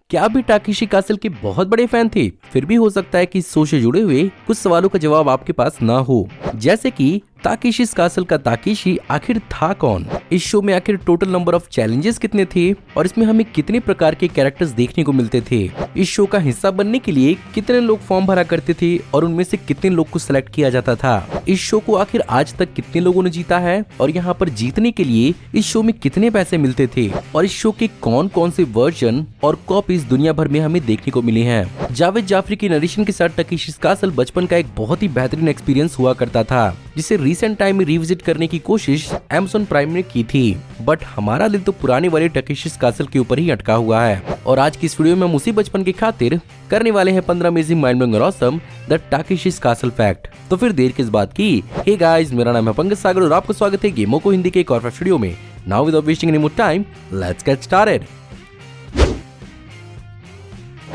क्या आप भी टाकेशी कासल के बहुत बड़े फैन थे? फिर भी हो सकता है कि इस शो से जुड़े हुए कुछ सवालों का जवाब आपके पास ना हो, जैसे कि ताकेशी कासल का ताकेशी आखिर था कौन? इस शो में आखिर टोटल नंबर ऑफ चैलेंजेस कितने थे और इसमें हमें कितने प्रकार के कैरेक्टर्स देखने को मिलते थे? इस शो का हिस्सा बनने के लिए कितने लोग फॉर्म भरा करते थे और उनमें से कितने लोग को सिलेक्ट किया जाता था? इस शो को आखिर आज तक कितने लोगों ने जीता है और यहाँ पर जीतने के लिए इस शो में कितने पैसे मिलते थे? और इस शो के कौन कौन से वर्जन और कॉपीज दुनिया भर में हमें देखने को मिली हैं? जावेद जाफरी की नरेशन के साथ टाकेशी कासल बचपन का एक बहुत ही बेहतरीन एक्सपीरियंस हुआ करता था, जिसे रिसेंट टाइम में रिविजिट करने की कोशिश Amazon प्राइम ने की थी, बट हमारा दिल तो पुराने वाले टाकेशी कासल के ऊपर ही अटका हुआ है। और आज की इस वीडियो में हम उसी बचपन की खातिर करने वाले हैं 15 अमेजिंग माइंड ब्लोइंग और ऑसम द टाकेशी कासल फैक्ट। तो फिर देर किस बात की? हे गाइस, मेरा नाम है पंकज सागर और आपका स्वागत है गेमों को हिंदी के एक और वीडियो में। Now without wasting any more time, let's get started.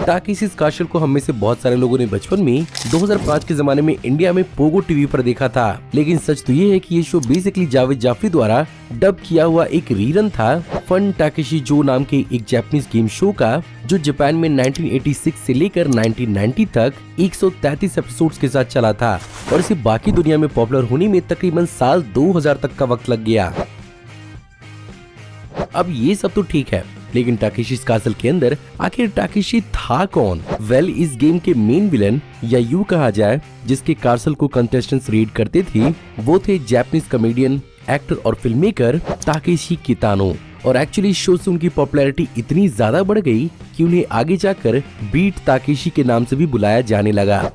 Takeshi castle को हम में से बहुत सारे लोगों ने बचपन में 2005 के जमाने में इंडिया में पोगो टीवी पर देखा था, लेकिन सच तो ये है कि ये शो बेसिकली जावेद जाफरी द्वारा डब किया हुआ एक रीरन था फन टाकेशी जो नाम के एक जापानीज गेम शो का, जो जापान में 1986 से लेकर 1990 तक 133 एपिसोड्स के साथ चला था और इसे बाकी दुनिया में पॉपुलर होने में तकरीबन साल 2000 तक का वक्त लग गया। अब ये सब तो ठीक है, लेकिन टाकेशी कासल के अंदर आखिर टाकेशी था कौन? वेल, इस गेम के मेन विलन, या यूं कहा जाए जिसके कासल को कंटेस्टेंट्स रीड करते थे, वो थे जापानीज कॉमेडियन, एक्टर और फिल्म मेकर ताकेशी कितानो। और एक्चुअली शो से उनकी पॉपुलैरिटी इतनी ज्यादा बढ़ गई कि उन्हें आगे जाकर बीट ताकेशी के नाम से भी बुलाया जाने लगा।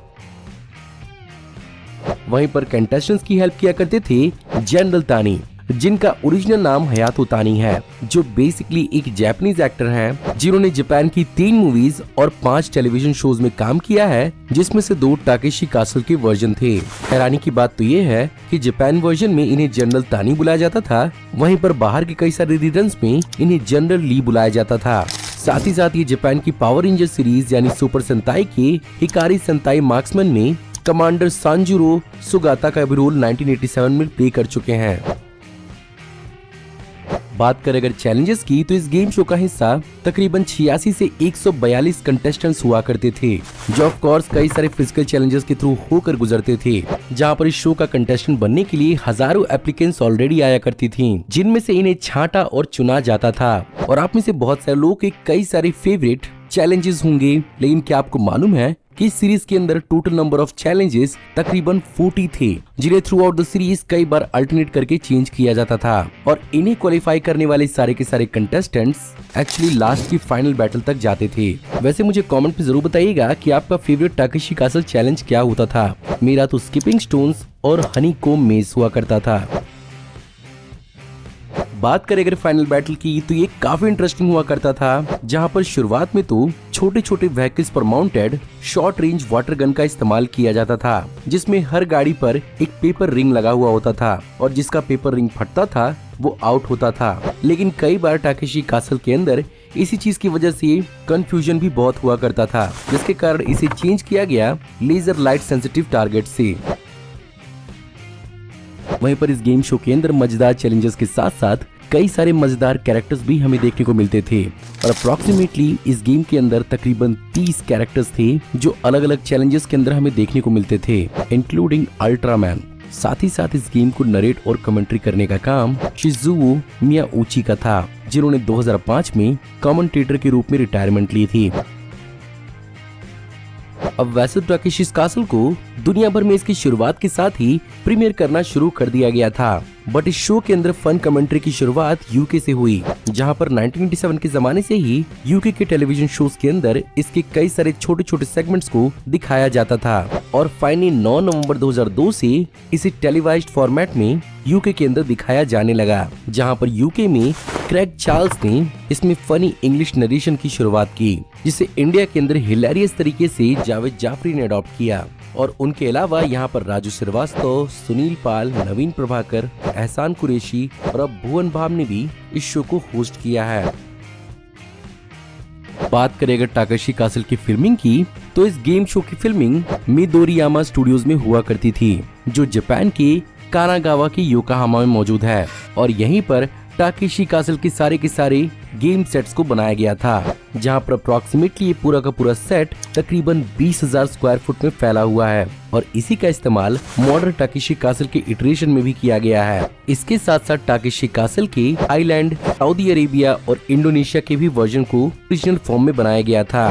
वहीं पर कंटेस्टेंट्स की हेल्प किया करते थे जनरल तानी, जिनका ओरिजिनल नाम हयातो तानी है, जो बेसिकली एक जापानीज एक्टर हैं, जिन्होंने जापान की 3 मूवीज और 5 टेलीविजन शोज में काम किया है, जिसमें से 2 टाकेशी कासल के वर्जन थे। हैरानी की बात तो ये है कि जापान वर्जन में इन्हें जनरल तानी बुलाया जाता था, वहीं पर बाहर के कई सारे रीजन्स में इन्हें जनरल ली बुलाया जाता था। साथ ही साथ ये जापान की पावर रेंजर सीरीज यानी सुपर सेंताई के हिकारी सेंताई मार्क्समैन में कमांडर सांजुरो सुगाता का भी रोल 1987 में प्ले कर चुके हैं। बात करें अगर चैलेंजेस की, तो इस गेम शो का हिस्सा तकरीबन 86 से 142 कंटेस्टेंट्स हुआ करते थे, जो ऑफ कोर्स कई सारे फिजिकल चैलेंजेस के थ्रू होकर गुजरते थे, जहां पर इस शो का कंटेस्टेंट बनने के लिए हजारों एप्लीकेंट्स ऑलरेडी आया करती थी, जिनमें से इन्हें छांटा और चुना जाता था। और आप में से बहुत सारे लोगों के कई सारे फेवरेट चैलेंजेस होंगे, लेकिन क्या आपको मालूम है कि इस सीरीज के अंदर टोटल नंबर ऑफ चैलेंजेस तकरीबन 40 थे, जिन्हें थ्रू आउट द सीरीज कई बार अल्टरनेट करके चेंज किया जाता था। और इन्हें क्वालिफाई करने वाले सारे के सारे कंटेस्टेंट्स एक्चुअली लास्ट की फाइनल बैटल तक जाते थे। वैसे मुझे कमेंट में जरूर बताइएगा कि आपका फेवरेट टाकेशी कासल चैलेंज क्या होता था। मेरा तो स्किपिंग स्टोन्स और हनी कोम मेज हुआ करता था। बात करें अगर फाइनल बैटल की, तो ये काफी इंटरेस्टिंग हुआ करता था, जहां पर शुरुआत में तो छोटे छोटे व्हीकल्स पर mounted short range water gun का इस्तेमाल किया जाता था, जिसमें हर गाड़ी पर एक पेपर रिंग लगा हुआ होता था और जिसका पेपर रिंग फटता था वो आउट होता था। लेकिन कई बार टाकेशी कासल के अंदर इसी चीज की वजह से कंफ्यूजन भी बहुत हुआ करता था, जिसके कारण इसे चेंज किया गया लेजर लाइट सेंसिटिव टारगेट से। वहीं पर इस गेम शो के अंदर मजेदार चैलेंजेस के साथ साथ कई सारे मजेदार कैरेक्टर्स भी हमें देखने को मिलते थे और अप्रोक्सीमेटली इस गेम के अंदर तकरीबन 30 कैरेक्टर्स थे, जो अलग अलग चैलेंजेस के अंदर हमें देखने को मिलते थे, इंक्लूडिंग अल्ट्रामैन। साथ ही साथ इस गेम को नरेट और कमेंट्री करने का काम शिजुओ मियाउची का था, जिन्होंने 2005 में कमेंटेटर के रूप में रिटायरमेंट ली थी। अब वैसे टाकेशी कासल को दुनिया भर में इसकी शुरुआत के साथ ही प्रीमियर करना शुरू कर दिया गया था, बट इस शो के अंदर फन कमेंट्री की शुरुआत यूके से हुई, जहां पर 1987 के जमाने से ही यूके के टेलीविजन शोज के अंदर इसके कई सारे छोटे छोटे सेगमेंट्स को दिखाया जाता था। और फाइनली 9 नवंबर 2002 से इसे टेलीवाइज्ड फॉर्मेट में यूके के अंदर दिखाया जाने लगा, जहां पर यूके में क्रेग चार्ल्स ने इसमें फनी इंग्लिश नरेशन की शुरुआत की, जिसे इंडिया के अंदर हिलेरियस तरीके से जावेद जाफरी ने अडॉप्ट किया। और उनके अलावा यहाँ पर राजू श्रीवास्तव, सुनील पाल, नवीन प्रभाकर, एहसान कुरैशी और अब भुवन भाम ने भी इस शो को होस्ट किया है। बात करें अगर टाकेशी कासल की फिल्मिंग की, तो इस गेम शो की फिल्मिंग मिडोरियामा स्टूडियोज में हुआ करती थी, जो जापान के कानागावा की योकोहामा में मौजूद है। और यहीं पर टाकेशी कासल के सारे गेम सेट्स को बनाया गया था, जहां पर अप्रोक्सीमेटली ये पूरा का पूरा सेट तकरीबन 20,000 स्क्वायर फुट में फैला हुआ है और इसी का इस्तेमाल मॉडर्न टाकेशी कासल के इटरेशन में भी किया गया है। इसके साथ साथ टाकेशी कासल के थाईलैंड, सऊदी अरेबिया और इंडोनेशिया के भी वर्जन को ओरिजिनल फॉर्म में बनाया गया था।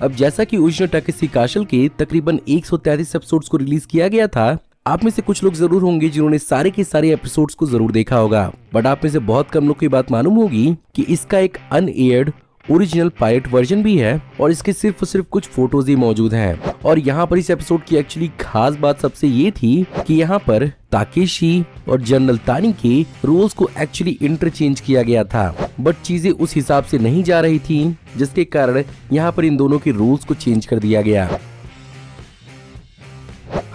अब जैसा कि ओरिजिनल टाकेशी कासल के तकरीबन 133 एपिसोड्स को रिलीज किया गया था, आप में से कुछ लोग जरूर होंगे जिन्होंने सारे के सारे एपिसोड्स को जरूर देखा होगा, बट आप में से बहुत कम लोग को ये बात मालूम होगी कि इसका एक अनएयर्ड ओरिजिनल पायरेट वर्जन भी है और इसके सिर्फ और सिर्फ कुछ फोटोज ही मौजूद हैं। और यहाँ पर इस एपिसोड की एक्चुअली खास बात सबसे ये थी कि यहाँ पर ताकेशी और जनरल तानी के रोल्स को एक्चुअली इंटरचेंज किया गया था, बट चीजें उस हिसाब से नहीं जा रही थी, जिसके कारण यहाँ पर इन दोनों के रोल्स को चेंज कर दिया गया।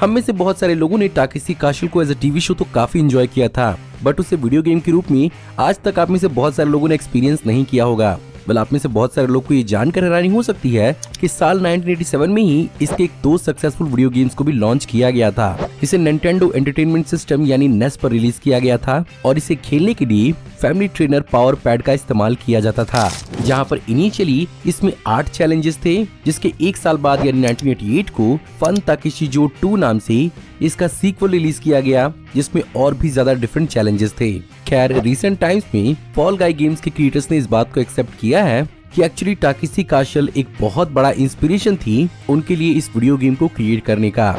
हम में से बहुत सारे लोगों ने टाकेशी कासल को एज अ टीवी शो तो काफी एंजॉय किया था, बट उसे वीडियो गेम के रूप में आज तक आप में से बहुत सारे लोगों ने एक्सपीरियंस नहीं किया होगा। वेल, आप में से बहुत सारे लोग को ये जानकर हैरानी हो सकती है कि साल 1987 में ही इसके दो सक्सेसफुल वीडियो गेम्स को भी लॉन्च किया गया था। इसे निंटेंडो एंटरटेनमेंट सिस्टम यानी नेस पर रिलीज किया गया था और इसे खेलने के लिए फैमिली ट्रेनर पावर पैड का इस्तेमाल किया जाता था, जहां पर इनिशियली इसमें 8 चैलेंजेस थे, जिसके एक साल बाद यानी 1988 को फन ताकेशी जो 2 नाम से इसका सीक्वल रिलीज किया गया, जिसमें और भी ज्यादा डिफरेंट चैलेंजेस थे। खैर, रिसेंट टाइम्स में फॉल गाई गेम्स के क्रिएटर्स ने इस बात को एक्सेप्ट किया है कि एक्चुअली टाकेशी कासल एक बहुत बड़ा इंस्पिरेशन थी उनके लिए इस वीडियो गेम को क्रिएट करने का।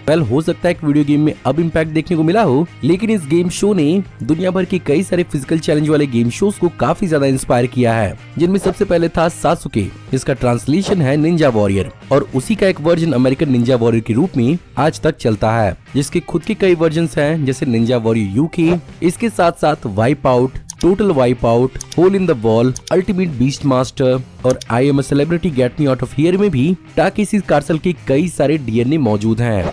वेल, हो सकता है कि वीडियो गेम में अब इम्पैक्ट देखने को मिला हो, लेकिन इस गेम शो ने दुनिया भर के कई सारे फिजिकल चैलेंज वाले गेम शोज को काफी ज्यादा इंस्पायर किया है, जिनमें सबसे पहले था सासुके, जिसका ट्रांसलेशन है निंजा वॉरियर, और उसी का एक वर्जन अमेरिकन निंजा वॉरियर के रूप में आज तक चलता है, जिसके खुद के कई वर्जन हैं, जैसे निंजा वॉरियर यूके। इसके साथ साथ wipe out, total wipe out, hole in the wall, ultimate beast master और I am a celebrity get me out of here में भी टाकेशी कासल के कई सारे डीएनए मौजूद हैं।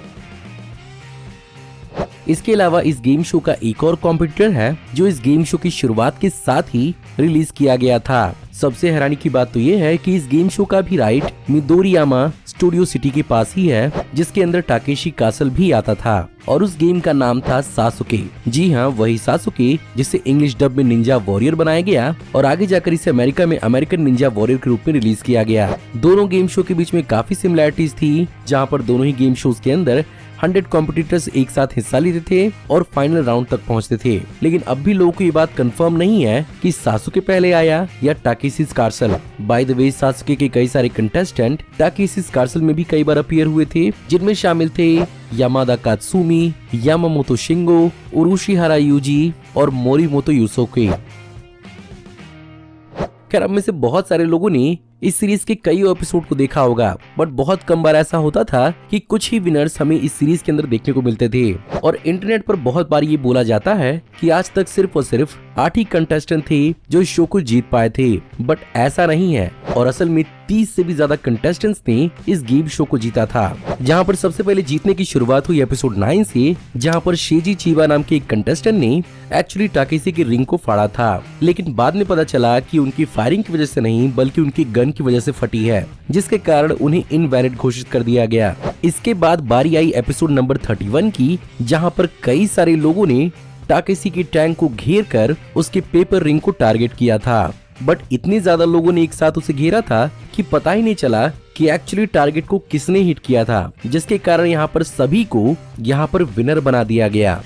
इसके अलावा इस गेम शो का एक और कॉम्पिटिटर है जो इस गेम शो की शुरुआत के साथ ही रिलीज किया गया था। सबसे हैरानी की बात तो ये है कि इस गेम शो का भी राइट मिदोरियामा स्टूडियो सिटी के पास ही है, जिसके अंदर टाकेशी कासल भी आता था और उस गेम का नाम था सासुके। जी हाँ, वही सासुके जिसे इंग्लिश डब में निंजा वॉरियर बनाया गया और आगे जाकर इसे अमेरिका में अमेरिकन निंजा वॉरियर के रूप में रिलीज किया गया। दोनों गेम शो के बीच में काफी सिमिलैरिटीज थी, जहाँ पर दोनों ही गेम शोज के अंदर 100 कॉम्पिटिटर्स एक साथ हिस्सा लेते थे और फाइनल राउंड तक पहुंचते थे। लेकिन अब भी लोगों को ये बात कंफर्म नहीं है कि सासुके पहले आया या टाकेशी कासल। बाय द वे, सासुके के कई सारे कंटेस्टेंट टाकेशी कासल में भी कई बार अपीयर हुए थे, जिनमें शामिल थे यामादा कात्सुमी, यामामोतो शिंगो, उरुशिहारा यूजी और मोरिमोतो युसोके। खैर, अब में से बहुत सारे लोगों ने इस सीरीज के कई एपिसोड को देखा होगा, बट बहुत कम बार ऐसा होता था कि कुछ ही विनर्स हमें इस सीरीज के अंदर देखने को मिलते थे। और इंटरनेट पर बहुत बार ये बोला जाता है कि आज तक सिर्फ और सिर्फ 8 ही कंटेस्टेंट थे जो इस शो को जीत पाए थे, बट ऐसा नहीं है और असल में 30 से भी ज्यादा कंटेस्टेंट्स ने इस गेम शो को जीता था। जहां पर सबसे पहले जीतने की शुरुआत हुई एपिसोड 9 से, जहां पर शेजी चिबा नाम के एक कंटेस्टेंट ने एक्चुअली टाकेशी की रिंग को फाड़ा था, लेकिन बाद में पता चला कि उनकी फायरिंग की वजह से नहीं बल्कि उनकी गन की वजह से फटी है, जिसके कारण उन्हें इनवैलिड घोषित कर दिया गया। इसके बाद बारी आई एपिसोड नंबर 31 की, जहां पर कई सारे लोगों ने टाकेशी की टैंक को घेर कर उसके पेपर रिंग को टारगेट किया था, बट इतने ज्यादा लोगों ने एक साथ उसे घेरा था कि पता ही नहीं चला कि एक्चुअली टारगेट को किसने हिट किया था, जिसके कारण यहाँ पर सभी को यहाँ पर विनर बना दिया गया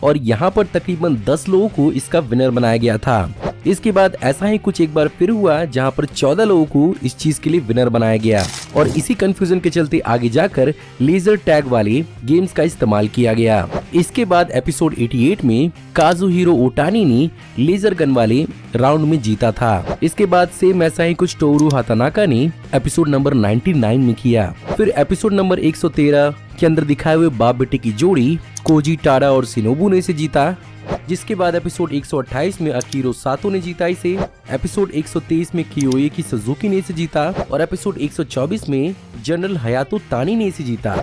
और यहाँ पर तकरीबन 10 लोगों को इसका विनर बनाया गया था। इसके बाद ऐसा ही कुछ एक बार फिर हुआ, जहां पर 14 लोगों को इस चीज के लिए विनर बनाया गया और इसी कंफ्यूजन के चलते आगे जाकर लेजर टैग वाले गेम्स का इस्तेमाल किया गया। इसके बाद एपिसोड 88 में काजुहिरो ओटानी ने लेजर गन वाले राउंड में जीता था। इसके बाद सेम ऐसा ही कुछ टोरू हातानाका ने एपिसोड नंबर 99 में किया। फिर एपिसोड नंबर 113 के अंदर दिखाए हुए बाप बेटे की जोड़ी कोजी टाडा और शिनोबू ने इसे जीता, जिसके बाद एपिसोड 128 में अकीरो सातो ने जीता इसे, एपिसोड 123 में कियोए की सुजुकी ने इसे जीता और एपिसोड 124 में जनरल हयातो तानी ने इसे जीता।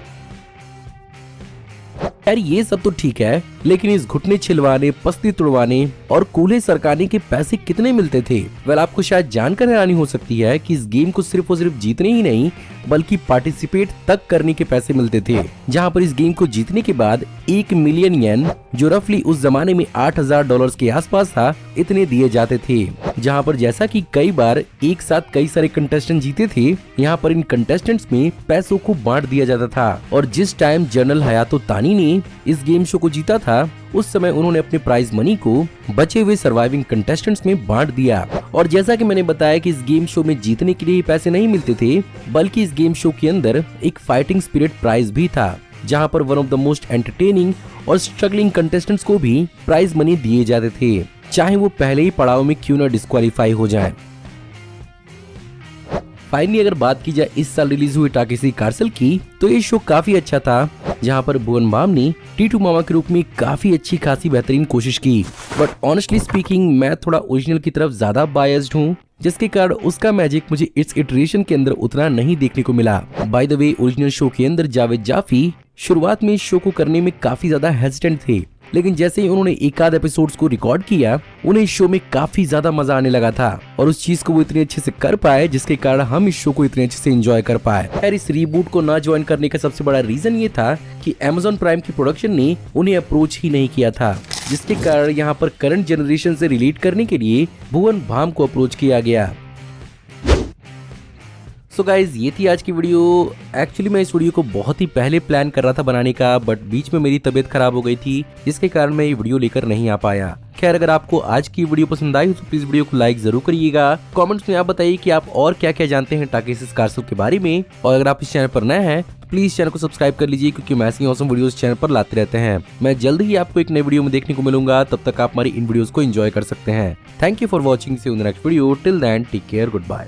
यार, ये सब तो ठीक है, लेकिन इस घुटने छिलवाने, पसली तुड़वाने और कूल्हे सरकाने के पैसे कितने मिलते थे? वेल, आपको शायद जानकर हैरानी हो सकती है कि इस गेम को सिर्फ और सिर्फ जीतने ही नहीं बल्कि पार्टिसिपेट तक करने के पैसे मिलते थे, जहां पर इस गेम को जीतने के बाद 1 मिलियन येन, जो रफली उस जमाने में $8,000 के आसपास था, इतने दिए जाते थे। जहां पर जैसा कि कई बार एक साथ कई सारे कंटेस्टेंट जीते थे, यहाँ पर इन कंटेस्टेंट्स में पैसों को बांट दिया जाता था। और जिस टाइम जनरल हयातो तानी ने इस गेम शो को जीता था, उस समय उन्होंने अपने प्राइज मनी को बचे हुए सर्वाइविंग कंटेस्टेंट्स में बांट दिया। और जैसा कि मैंने बताया कि इस गेम शो में जीतने के लिए पैसे नहीं मिलते थे, बल्कि इस गेम शो के अंदर एक फाइटिंग स्पिरिट प्राइज भी था, जहां पर one of the most entertaining और स्ट्रगलिंग कंटेस्टेंट्स को भी प्राइज मनी दिए जाते थे, चाहे वो पहले ही पड़ाव में क्यों न डिस्क्वालीफाई हो जाए। फाइनली अगर बात की जाए इस साल रिलीज हुई टाकेशी कासल की, तो ये शो काफी अच्छा था, जहां पर भुवन बाम ने टीटू मामा के रूप में काफी अच्छी खासी बेहतरीन कोशिश की। बट ऑनेस्टली स्पीकिंग, मैं थोड़ा ओरिजिनल की तरफ ज्यादा बायस्ड हूँ, जिसके कारण उसका मैजिक मुझे इट्स इटरेशन के अंदर उतना नहीं देखने को मिला। By the way, original show के अंदर जावेद जाफी शुरुआत में इस शो को करने में काफी ज्यादा हेजिटेंट थे, लेकिन जैसे ही उन्होंने एक आध एपिसोड्स को रिकॉर्ड किया, उन्हें इस शो में काफी ज्यादा मजा आने लगा था और उस चीज को वो इतने अच्छे से कर पाए, जिसके कारण हम इस शो को इतने अच्छे से एंजॉय कर पाए। खैर, इस रीबूट को ना ज्वाइन करने का सबसे बड़ा रीजन ये था कि Amazon प्राइम की प्रोडक्शन ने उन्हें अप्रोच ही नहीं किया था, जिसके कारण यहाँ पर करंट जनरेशन से रिलेट करने के लिए भुवन बाम को अप्रोच किया गया। सो गाइज, ये थी आज की वीडियो। एक्चुअली मैं इस वीडियो को बहुत ही पहले प्लान कर रहा था बनाने का, बट बीच में मेरी तबीयत खराब हो गई थी, जिसके कारण मैं ये वीडियो लेकर नहीं आ पाया। खैर, अगर आपको आज की वीडियो पसंद आई तो प्लीज वीडियो को लाइक जरूर करिएगा। कमेंट्स में आप बताइए कि आप और क्या क्या जानते हैं टाकेशी कासल के बारे में, और अगर आप इस चैनल पर नए हैं तो प्लीज चैनल को सब्सक्राइब कर लीजिए, क्योंकि मैं ऐसी ऑसम वीडियोस चैनल पर लाते रहते हैं। मैं जल्द ही आपको एक नई वीडियो में देखने को मिलूंगा, तब तक आप हमारी इन वीडियोस को एंजॉय कर सकते हैं। Thank you for watching, see you in the next video. Till then take care, good bye.